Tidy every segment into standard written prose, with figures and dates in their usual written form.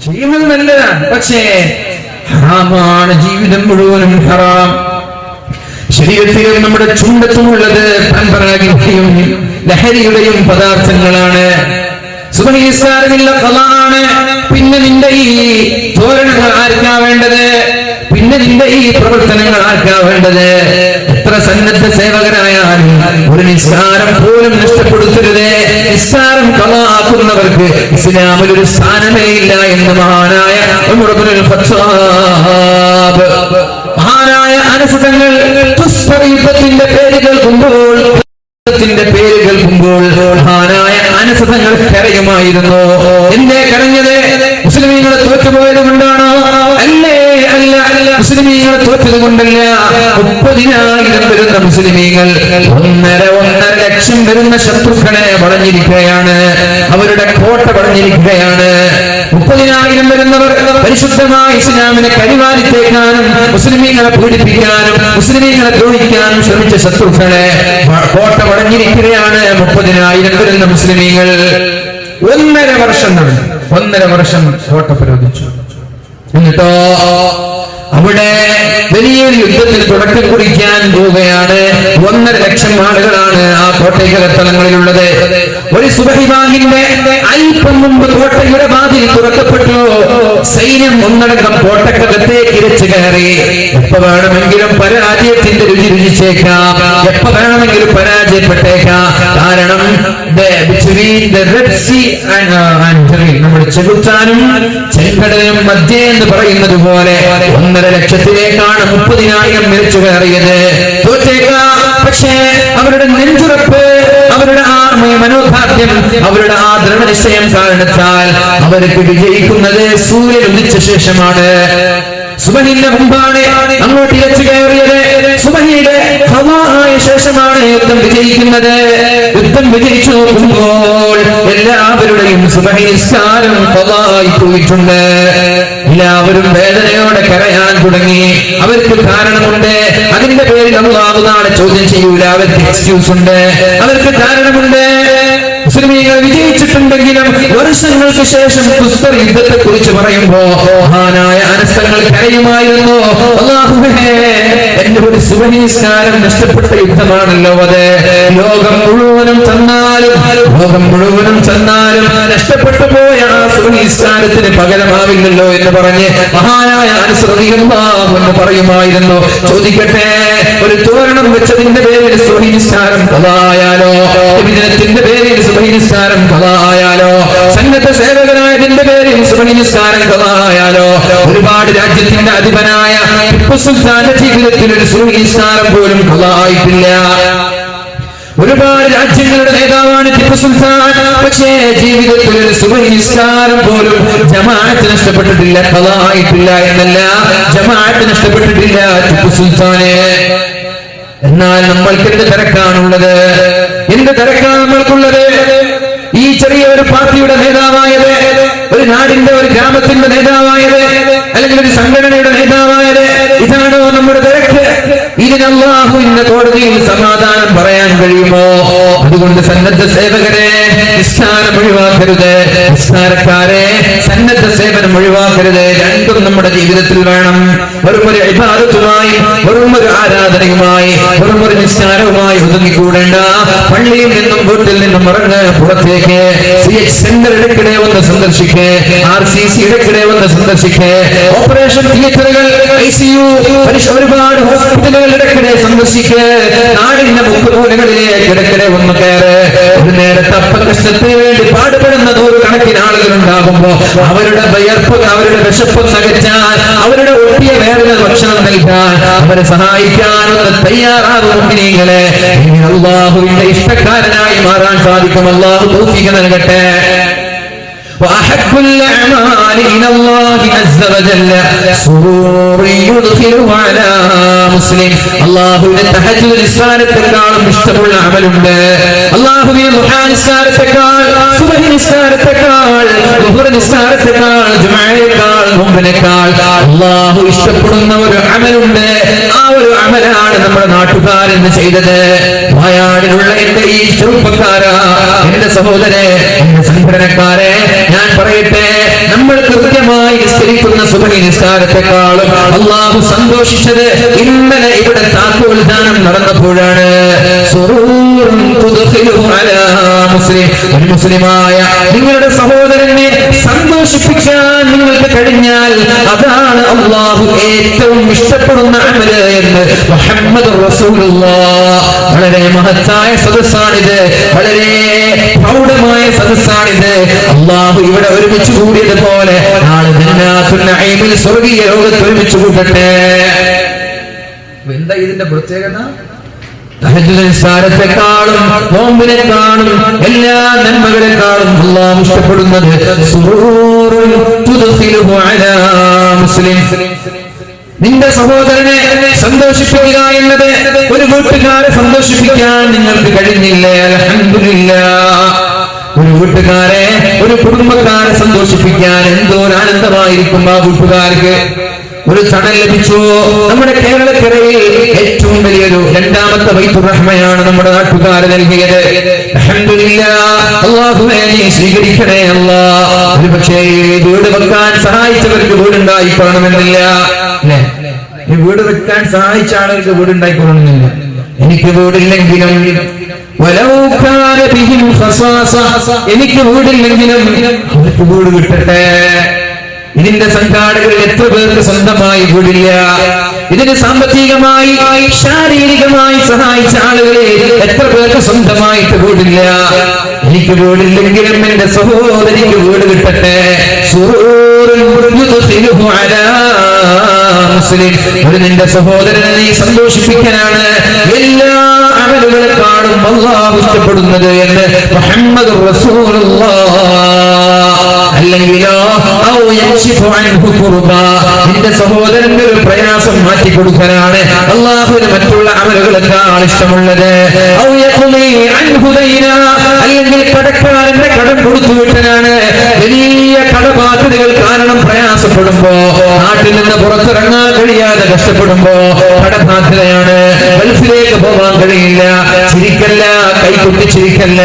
ചെയ്യുന്നത് നല്ലതാണ്, പക്ഷേ ഹറാമാണ്. ജീവിതം മുഴുവനും ഹറാം. ശരീരത്തിലും നമ്മുടെ ചുണ്ടത്തുമുള്ളത് പരമ്പരാഗതയും ലഹരിയുടെയും പദാർത്ഥങ്ങളാണ്. സുബഹി നിസ്കാരമില്ല ഖളാണ്. പിന്നെ നിന്റെ ഈ തോരണങ്ങൾ ആർക്കാ വേണ്ടത്? പിന്നെ നിന്റെ ഈ പ്രവർത്തനങ്ങൾ ആർക്കാ വേണ്ടത്? എത്ര സന്നദ്ധ സേവകരായാലും ഒരു നിസ്കാരം പോലും നഷ്ടപ്പെടുത്തരുത്. നിസ്കാരം ഖളാക്കുന്നവർക്ക് ഇസ്ലാമിൽ ഒരു സ്ഥാനമേ ഇല്ല എന്ന് മഹാനായ ഉമർ ഇബ്നുൽ ഖത്താബ്, മഹാനായ അനസ് തങ്ങൾ യുദ്ധത്തിന്റെ പേര് കേൾക്കുമ്പോൾ മഹാനായ അനസ് തങ്ങൾ കരയുമായിരുന്നു. എന്തേ കരഞ്ഞത്? മുസ്ലിമീങ്ങളെ തോറ്റുപോയത് കൊണ്ടാണോ? അല്ലേ, അല്ല, മുസ്ലിമീങ്ങളെ തോറ്റത് കൊണ്ടല്ല. 30,000 വരുന്ന മുസ്ലിമീങ്ങൾ 1.5 ലക്ഷം വരുന്ന ശത്രുക്കളെ വളഞ്ഞിരിക്കുകയാണ്. അവരുടെ കോട്ട വളഞ്ഞിരിക്കുകയാണ്. 30,000 വരുന്നവർ പരിശുദ്ധമായ ഇസ്ലാമിനെ കരിവാരിത്തേക്കാനും മുസ്ലിമീങ്ങളെ പീഡിപ്പിക്കാനും മുസ്ലിമീങ്ങളെ ദ്രോഹിക്കാനും ശ്രമിച്ച ശത്രുക്കളെ കോട്ട വളഞ്ഞിരിക്കുകയാണ്. 30,000 വരുന്ന മുസ്ലിമീങ്ങൾ 1.5 വർഷം നടന്നു. 1.5 വർഷം കോട്ട പ്രതിരോധിച്ചു. എന്നിട്ടോ അവിടെ വലിയൊരു യുദ്ധത്തിന് തുടക്കം കുറിക്കാൻ പോവുകയാണ്. 1.5 ലക്ഷം ആളുകളാണ് ആ കോട്ടയ്ക്കക സ്ഥലങ്ങളിലുള്ളത്. ഒരു സുബഹി ബാങ്കിന്റെ അല്പം മുമ്പ് കോട്ടയുടെ വാതിൽ തുറക്കപ്പെട്ടു. സൈന്യം ഒന്നടങ്കം കോട്ടക്കകത്തേക്ക് ഇരച്ചു കയറി. എപ്പോ വേണമെങ്കിലും പരാജയത്തിന്റെ രുചി രുചിച്ചേക്കാം, എപ്പോ വേണമെങ്കിലും പരാജയപ്പെട്ടേക്കാം. കാരണം നമ്മുടെ ചെകുത്താനും ചെങ്കടലും മധ്യേ എന്ന് പറയുന്നത് പോലെ 1.5 ലക്ഷത്തിലേക്കാണ് 30,000 മരിച്ചു കയറിയത്. തോറ്റേക്കാം, പക്ഷേ അവരുടെ നെഞ്ചുറപ്പ്, അവരുടെ ആ മനോഭാഗ്യം, അവരുടെ ആ ദൃഢനിശ്ചയം കാരണത്താൽ അവർക്ക് വിജയിക്കുന്നത് സൂര്യൻ ഉദിച്ച ശേഷമാണ്. സുബഹിന്റെ മുമ്പാണ് അങ്ങോട്ട് ഇരച്ചു കയറിയത്. സുബഹിയുടെ ഖളാആയ ശേഷമാണ് യുദ്ധം വിജയിക്കുന്നത്. യുദ്ധം വിജയിച്ചു നോക്കുമ്പോൾ എല്ലാവരുടെയും സുബഹി നിസ്കാരം ഖളാആയി പോയിട്ടുണ്ട്. എല്ലാവരും വേദനയോടെ കരയാൻ തുടങ്ങി. അവർക്ക് കാരണമുണ്ട്. അതിന്റെ പേരിൽ അല്ലാഹു നാളെ ചോദ്യം ചെയ്യൂല. അവർക്ക് എക്സ്ക്യൂസ് ഉണ്ട്, അവർക്ക് കാരണമുണ്ട്. മുസ്ലിമീങ്ങൾ വിജയിച്ചിട്ടുണ്ടെങ്കിലും വർഷങ്ങൾക്ക് ശേഷം കുസ്തർ യുദ്ധത്തെ കുറിച്ച് പറയുമ്പോ മഹാനായ അനസ് തങ്ങൾ കരയുമായിരുന്നു. അല്ലാഹുവേ, എന്റെ ഒരു സുബഹി നിസ്കാരം നഷ്ടപ്പെട്ട യുദ്ധമാണല്ലോ അത്. ലോകം മുഴുവനും തന്നാലും നഷ്ടപ്പെട്ടു പോയ ആ സുബഹി നിസ്കാരത്തിന് പകരമാവില്ലല്ലോ എന്ന് പറഞ്ഞ് മഹാനായ അനസ് റളിയല്ലാഹു അൻഹു പറയുമായിരുന്നു. ചോദിക്കട്ടെ, ഒരു തോരണം വെച്ചതിന്റെ പേരിൽ സുബഹി നിസ്കാരം ഖളായാലോ? വിജയത്തിന്റെ പേരിൽ സുബഹി നിസ്കാരം ഖളായാലോ? സന്നദ്ധ സേവകനായതിന്റെ പേരിൽ സുബഹി നിസ്കാരം ഖളായാലോ? ഒരുപാട് രാജ്യത്തിന്റെ അധിപനായ ടിപ്പു സുൽത്താന്റെ ജീവിതത്തിൽ ഒരു സുബഹി നിസ്കാരം പോലും ഖളായിട്ടില്ല. ഒരുപാട് രാജ്യങ്ങളുടെ നേതാവാണ് ടിപ്പു സുൽത്താൻ, പക്ഷേ ജീവിതത്തിൽ ഒരു സുബഹി നിസ്കാരം പോലും ജമാഅത്ത് നഷ്ടപ്പെട്ടിട്ടില്ല, ഖളായിട്ടില്ല എന്നല്ല, ജമാഅത്ത് നഷ്ടപ്പെട്ടിട്ടില്ല ടിപ്പു സുൽത്താനെ. എന്നാൽ നമ്മൾക്ക് എന്ത് തിരക്കാണുള്ളത്? എന്ത് തിരക്കാണ് നമ്മൾക്കുള്ളത്? ഈ ചെറിയ ഒരു പാർട്ടിയുടെ നേതാവായത്, ഒരു നാടിന്റെ ഒരു ഗ്രാമത്തിന്റെ നേതാവായത്, അല്ലെങ്കിൽ ഒരു സംഘടനയുടെ നേതാവായത്, ഇതാണോ നമ്മുടെ തിരക്ക്? ഇതിന് അല്ലാഹുവിന്റെ കോടതിയിൽ സമാധാനം പറയാൻ കഴിയുമോ? അതുകൊണ്ട് സന്നദ്ധ സേവകരെ നിസ്കാരം ഒഴിവാക്കരുത്, നിസ്കാരക്കാരെ സന്നദ്ധ സേവനം ഒഴിവാക്കരുത്. രണ്ടും നമ്മുടെ ജീവിതത്തിൽ വേണം. വെറും ഒരു ഇബാദത്തുമായി, വെറും ഒരു ആരാധനയുമായി, വെറും ഒരു നിസ്കാരവുമായി ഒതുങ്ങിക്കൂടേണ്ട. പള്ളിയിൽ നിന്നും വീട്ടിൽ നിന്നും ഇറങ്ങ് പുറത്തേക്ക്. CH സെന്റർ ഇടയ്ക്കിടെ ഒന്ന് സന്ദർശിക്ക്, RCC ഇടയ്ക്കിടെ ഒന്ന് സന്ദർശിക്ക്, ഓപ്പറേഷൻ തിയേറ്ററുകൾ, ICU, ഒരുപാട് ഹോസ്പിറ്റലുകൾ ഇടയ്ക്കിടെ സന്ദർശിക്ക്. നാടിന്റെ മുക്കുമൂലകളിലേക്ക് ഇടയ്ക്കിടെ ഒന്ന് കയറ്. ഒരു നേരത്തെ അപ്പകഷ്ടത്തിന് വേണ്ടി പാടുപെടുന്ന 100 കണക്കിന് ആളുകൾ ഉണ്ടാകുമ്പോ അവരുടെ വിയർപ്പ്, അവരുടെ വിശപ്പ് അകറ്റാൻ, അവരുടെ ഒട്ടിയ വേദന ഭക്ഷണം നൽകാൻ, അവരെ സഹായിക്കാനൊന്ന് തയ്യാറാകും. മുഅ്മിനീങ്ങളെ, അല്ലാഹുവിന്റെ ഇഷ്ടക്കാരനായി മാറാൻ സാധിക്കും. അല്ലാഹു തൗഫീഖ് നൽകട്ടെ. وأحب الأعمال إلى الله عز وجل سرور يدخله على مسلم. അല്ലാഹുവിന്റെ തഹജ്ജുദ് നിസ്കാരത്തെക്കാളും ഇഷ്ടമുള്ള അമലുണ്ട്. അല്ലാഹുവിന്റെ ദുആ നിസ്കാരത്തെക്കാൾ, സുബ്ഹി നിസ്കാരത്തെക്കാൾ, ദുഹർ നിസ്കാരത്തെക്കാൾ, ജുമഅയേക്കാൾ, നോമ്പിനേക്കാൾ അല്ലാഹു ഇഷ്ടപ്പെടുന്ന ഒരു അമലുണ്ട്. ആ ഒരു അമലാണ് നമ്മുടെ നാട്ടുകാരെന്ന് ചെയ്തത്. വയനാടിലുള്ള എന്റെ ഈ ചെറുപ്പക്കാരാ, എന്റെ സഹോദരനെ, എന്റെ സംഘടനക്കാരെ, ഞാൻ പറയട്ടെ, നമ്മൾ കൃത്യമായി നമസ്കരിക്കുന്ന സുബഹി നിസ്കാരത്തെക്കാളും അള്ളാഹു സന്തോഷിച്ചത് ഇന്നലെ ഇവിടെ താക്കോൽദാനം നടന്നപ്പോഴാണ്. മുസ്ലിമായ നിങ്ങളുടെ സഹോദരനെ സന്തോഷിപ്പിക്കാൻ നിങ്ങൾക്ക് കഴിഞ്ഞാൽ അതാണ് അള്ളാഹു ഏറ്റവും ഇഷ്ടപ്പെടുന്ന അമല് എന്ന് മുഹമ്മദ് റസൂലുള്ളാഹ്. വളരെ മഹത്തായ സദസ്സാണിത്, വളരെ പ്രൗഢമായ സദസ്സാണിത്. അള്ളാഹു ഇവിടെ ഒരുമിച്ച് കൂടിയതുപോലെ നാളെ ജന്നാത്തുൽ നഈമിൽ സ്വർഗീയ ലോകത്ത് ഒരുമിച്ച് കൂട്ടട്ടെ. എന്താ ഇതിന്റെ പ്രത്യേകത? തഹജ്ജുദ് നിസ്കാരത്തെക്കാളും നോമ്പിനെക്കാളും എല്ലാ നന്മകളെക്കാളും അല്ലാഹു ഇഷ്ടപ്പെടുന്നത് സുറൂറുൻ തുദ്ഖിലുഹു അലാ മുസ്ലിം. നിന്റെ സഹോദരനെ സന്തോഷിപ്പിക്കുക എന്നത് ഒരു വീട്ടുകാരെ സന്തോഷിപ്പിക്കാൻ നിങ്ങൾക്ക് കഴിഞ്ഞില്ലേ? അൽഹംദുലില്ലാഹ്. ഒരു വീട്ടുകാരെ, ഒരു കുടുംബക്കാരെ സന്തോഷിപ്പിക്കാൻ എന്തോ ആനന്ദമായിരിക്കും ആ വീട്ടുകാർക്ക്. ഒരു തണൽ ലഭിച്ചു. നമ്മുടെ കേരളക്കരയിൽ ഏറ്റവും വലിയൊരു രണ്ടാമത്തെ ബൈത്തുർ റഹ്മയാണ് നമ്മുടെ നാട്ടുകാർ നൽകിയത്. അൽഹംദുലില്ലാഹ്. അല്ലാഹുവേ നീ സ്വീകരിക്കണേ അല്ലാഹ്. ഒരുപക്ഷേ വീട് വെക്കാൻ സഹായിച്ചവർക്ക് വീടുണ്ടായിക്കൊള്ളണമെന്നില്ല, അല്ലേ? ഈ വീട് വെക്കാൻ സഹായിച്ച ആളുകൾക്ക് വീടുണ്ടായിക്കൊള്ളണമെന്നില്ല. എനിക്ക് വീടില്ലെങ്കിലും എനിക്ക് വീടില്ലെങ്കിലും അവർക്ക് വീട് കിട്ടട്ടെ. ഇതിന്റെ സംഘാടകരിൽ എത്ര പേർക്ക് സ്വന്തമായി വീടില്ല? ഇതിന് സാമ്പത്തികമായി ശാരീരികമായി സഹായിച്ച ആളുകളെ എത്ര പേർക്ക് സ്വന്തമായിട്ട് വീടില്ല? എനിക്ക് വീടില്ലെങ്കിലും എന്റെ സഹോദരിക്ക് വീട് കിട്ടട്ടെ. ഒരു നിന്റെ സഹോദരനെ നീ സന്തോഷിപ്പിക്കാനാണ് എല്ലാ അമലുകളെക്കാളും അല്ലാഹു ഇഷ്ടപ്പെടുന്നത് എന്ന് മുഹമ്മദ് റസൂലുള്ളാഹ്. അല്ലെങ്കിലോ നിന്റെ സഹോദരന്റെ ഒരു പ്രയാസം മാറ്റി കൊടുക്കാനാണ് അള്ളാഹുവിന് മറ്റുള്ള അമലുകളെക്കാൾ ഇഷ്ടമുള്ളത്. അല്ലെങ്കിൽ കടക്കാരന്റെ കടം കൊടുത്തു വിട്ടനാണ്. വലിയ കടബാധ്യതകൾ കാരണം പ്രയാസപ്പെടുമ്പോ, നാട്ടിൽ നിന്ന് പുറത്തിറങ്ങാൻ കഴിയാതെ കഷ്ടപ്പെടുമ്പോ കടബാധ്യതയാണ്. ഗൾഫിലേക്ക് പോകാൻ കഴിയില്ല. ചിരിക്കല്ല, കൈകൊട്ടി ചിരിക്കല്ല.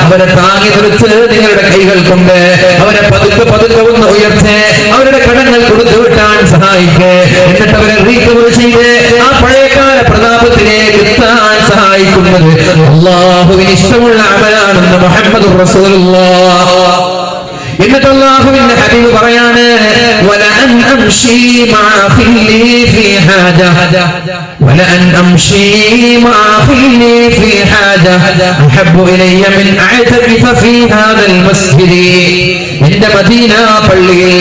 അവരെ താങ്ങി നിർത്ത് നിങ്ങളുടെ കൈകൾ കൊണ്ട്. അവരെ പതുക്കെ പതുക്കെ ഒന്ന് ഉയർത്ത് അവരുടെ കടങ്ങൾ കൊടുത്തു വിട്ടാൻ സഹായിക്കേ. എന്നിട്ട് അവരെ റീകവർ ചെയ്ത് ആ പഴയകാല പ്രതാപത്തിലേക്ക് എത്താൻ സഹായിക്കുന്നത് അല്ലാഹുവിന് ഇഷ്ടമുള്ള അമലാണെന്ന് മുഹമ്മദ് റസൂലുള്ളാഹ്. എന്നിട്ട് അല്ലാഹുവിന്റെ ഹബീബ് പറയാണ്, വലഅൻ അംശി മഅ ഖില്ലി ഫീ ഹാജ വലഅൻ അംശി മഅ ഖില്ലി ഫീ ഹാജ അഹബ്ബു ഇലയ്യ മിൻ അഅ്തഖിഫ ഫീ ഹാദൽ മസ്ജിദി. എന്റെ മദീന പള്ളിയിൽ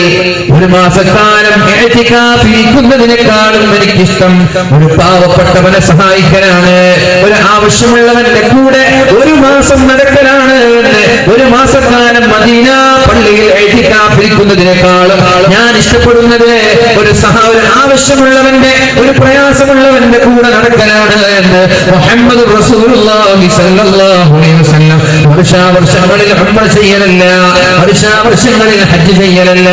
ഒരു മാസക്കാലം ഇഅ്തികാഫ് ഇരിക്കുന്നതിനേക്കാളും എനിക്കിഷ്ടം ഒരു പാവപ്പെട്ടവനെ സഹായിക്കലാണ്, ഒരു ആവശ്യമുള്ളവന്റെ കൂടെ ഒരു മാസം നടക്കലാണ്. ഒരു മാസക്കാലം മദീന പള്ളിയിൽ ഇഅ്തികാഫ് ഇരിക്കുന്നതിനേക്കാളും ഞാൻ ഇഷ്ടപ്പെടുന്നത് ഒരു ആവശ്യമുള്ളവന്റെ, ഒരു പ്രയാസമുള്ളവന്റെ കൂടെ നടക്കലാണ് എന്ന് മുഹമ്മദ് റസൂലുള്ളാഹി സ്വല്ലല്ലാഹു അലൈഹി വസല്ലം. വർഷങ്ങളിൽ ഉംറ ചെയ്യലല്ല, വർഷങ്ങളിൽ ഹജ്ജ് ചെയ്യലല്ല.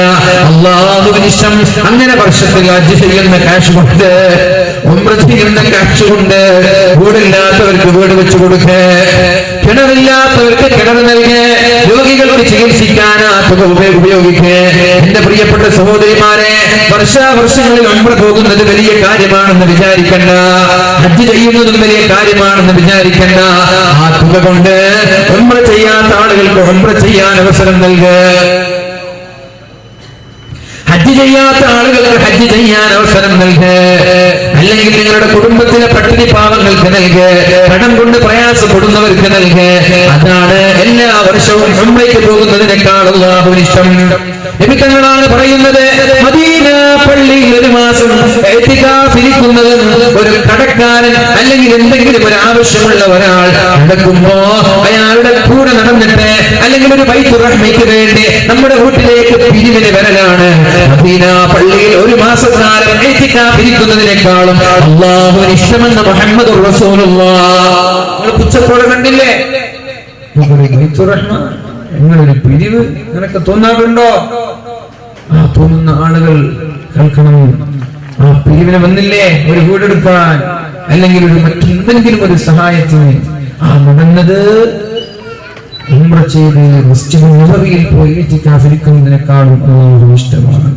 അല്ലാഹുവിന് ഇഷ്ടം അങ്ങനെ വർഷത്തിൽ ഹജ്ജ് ചെയ്യുന്ന കാശ് കൊണ്ട്, ഉംറ ചെയ്യുന്ന കാശ് കൊണ്ട് വീടില്ലാത്തവർക്ക് വീട് വെച്ചു കൊടുക്കേ, കിണറില്ലാത്തവർക്ക് കിണർ നൽകേ, രോഗികൾക്ക് ചികിത്സിക്കാൻ ആ തുക ഉപയോഗിക്കേ. എന്റെ പ്രിയപ്പെട്ട സഹോദരിമാരെ, വർഷങ്ങളിൽ ഉംറ പോകുന്നത് വലിയ കാര്യമാണെന്ന് വിചാരിക്കണ്ട. ഹജ്ജ് ചെയ്യുന്നതും വലിയ കാര്യമാണെന്ന് വിചാരിക്കണ്ട. ആ തുക കൊണ്ട് ഉംറ ചെയ്യാത്ത ആളുകൾക്ക് ഉംറ ചെയ്യാൻ അവസരം നൽകുക. ഹജ്ജ് ചെയ്യാത്ത ആളുകൾക്ക് ഹജ്ജ് ചെയ്യാൻ അവസരം നൽകുക. അല്ലെങ്കിൽ നിങ്ങളുടെ കുടുംബത്തിലെ പട്ടിണി പാവങ്ങൾക്ക് നൽകുക, കടം കൊണ്ട് പ്രയാസപ്പെടുന്നവർക്ക് നൽകുക. അതാണ് എല്ലാ വർഷവും ഉംറയ്ക്ക് പോകുന്നതിനേക്കാൾ അല്ലാഹുവിന് ഇഷ്ടം. നബി തങ്ങളാണ് പറയുന്നത്, മദീന പള്ളിയിൽ ഒരു മാസം ഇഅ്തികാഫ് ഇരിക്കുന്നത് ഒരു കടക്കാരൻ അല്ലെങ്കിൽ എന്തെങ്കിലും ഒരു ആവശ്യമുള്ള ഒരാൾ നടക്കുമ്പോ അയാളുടെ കൂടെ നടന്നിട്ട് അല്ലെങ്കിൽ ഒരു ബൈത്തുർ റഹ്മയ്ക്ക് വേണ്ടി നമ്മുടെ വീട്ടിലേക്ക് പിരിവിന് വരലാണ്. മദീന പള്ളിയിൽ ഒരു മാസക്കാലം ഇഅ്തികാഫ് ഇരിക്കുന്നതിനേക്കാളും അല്ലാഹുവിന് ഇഷ്ടമെന്ന് മുഹമ്മദ് റസൂലുള്ളാഹ്. നിങ്ങൾ പുച്ഛത്തോടെ കണ്ടില്ലേ ബൈത്തുർ റഹ്മ? നിങ്ങളൊരു പിരിവ് നിനക്ക് തോന്നാറുണ്ടോ? ആ തോന്നുന്ന ആളുകൾ കേൾക്കണം. ആ പിരിവിന് വന്നില്ലേ ഒരു വീടെടുക്കാൻ, അല്ലെങ്കിൽ ഒരു മറ്റെന്തെങ്കിലും ഒരു സഹായത്തിന്, ആ നടന്നത് ഉംറ ചെയ്ത് മസ്ജിദുൽ നബവിയിൽ പോയി ഇഅ്തികാഫ് ഇരിക്കുന്നതിനേക്കാളും അല്ലാഹുവിന് ഇഷ്ടമാണ്.